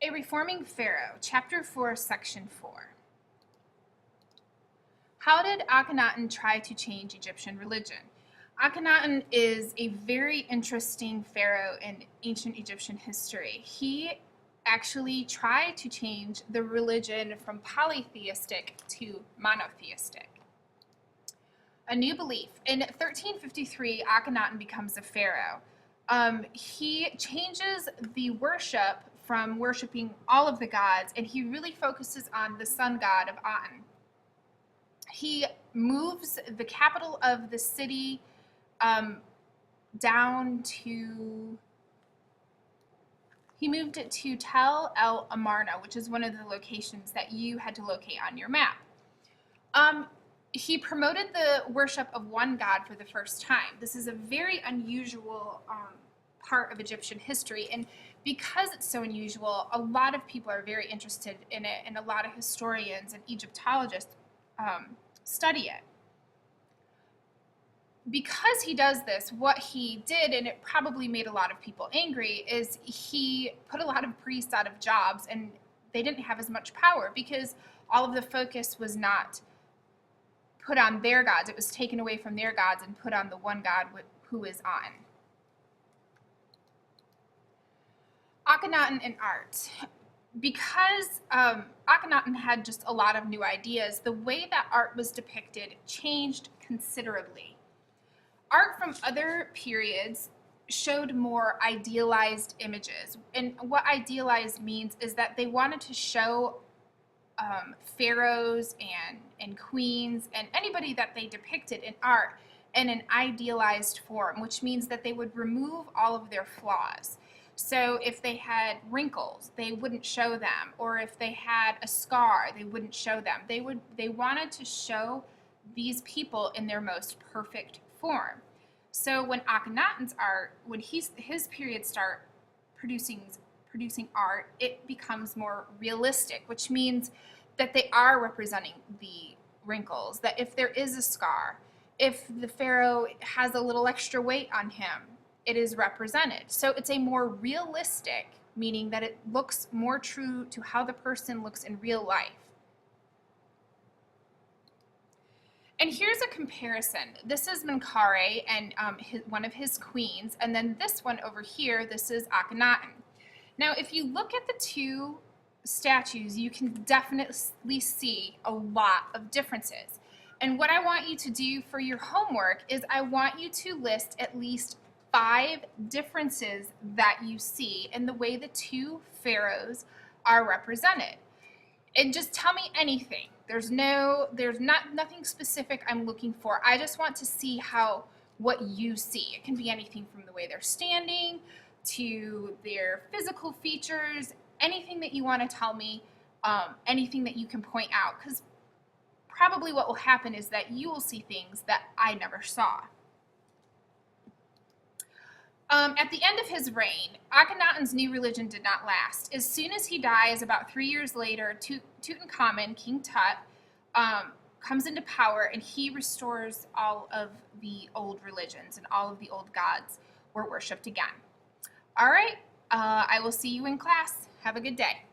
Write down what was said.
A Reforming Pharaoh, Chapter 4, Section 4. How did Akhenaton try to change Egyptian religion? Akhenaton is a very interesting pharaoh in ancient Egyptian history. He actually tried to change the religion from polytheistic to monotheistic. A new belief. In 1353, Akhenaton becomes a pharaoh. He changes the worship from worshiping all of the gods, and he really focuses on the sun god of Aten. He moves the capital of the city he moved it to Tel El Amarna, which is one of the locations that you had to locate on your map. He promoted the worship of one god for the first time. This is a very unusual part of Egyptian history, and because it's so unusual, a lot of people are very interested in it, and a lot of historians and Egyptologists study it. Because he does this, what he did, and it probably made a lot of people angry, is he put a lot of priests out of jobs, and they didn't have as much power because all of the focus was not put on their gods. It was taken away from their gods and put on the one god who is Aten. Akhenaton and art. Because Akhenaton had just a lot of new ideas, the way that art was depicted changed considerably. Art from other periods showed more idealized images. And what idealized means is that they wanted to show pharaohs and queens and anybody that they depicted in art in an idealized form, which means that they would remove all of their flaws. So if they had wrinkles, they wouldn't show them, or if they had a scar, they wouldn't show them. They wanted to show these people in their most perfect form. So when Akhenaton's art, when his period start producing art, it becomes more realistic, which means that they are representing the wrinkles, that if there is a scar, if the pharaoh has a little extra weight on him, it is represented. So it's a more realistic, meaning that it looks more true to how the person looks in real life. And here's a comparison. This is Menkaure and one of his queens, and then this one over here, this is Akhenaton. Now, if you look at the two statues, you can definitely see a lot of differences. And what I want you to do for your homework is I want you to list at least 5 differences that you see in the way the two pharaohs are represented. And just tell me anything. There's nothing specific I'm looking for. I just want to see what you see. It can be anything from the way they're standing to their physical features, anything that you want to tell me, anything that you can point out, because probably what will happen is that you will see things that I never saw. At the end of his reign, Akhenaton's new religion did not last. As soon as he dies, about 3 years later, Tutankhamun, King Tut, comes into power, and he restores all of the old religions, and all of the old gods were worshipped again. All right, I will see you in class. Have a good day.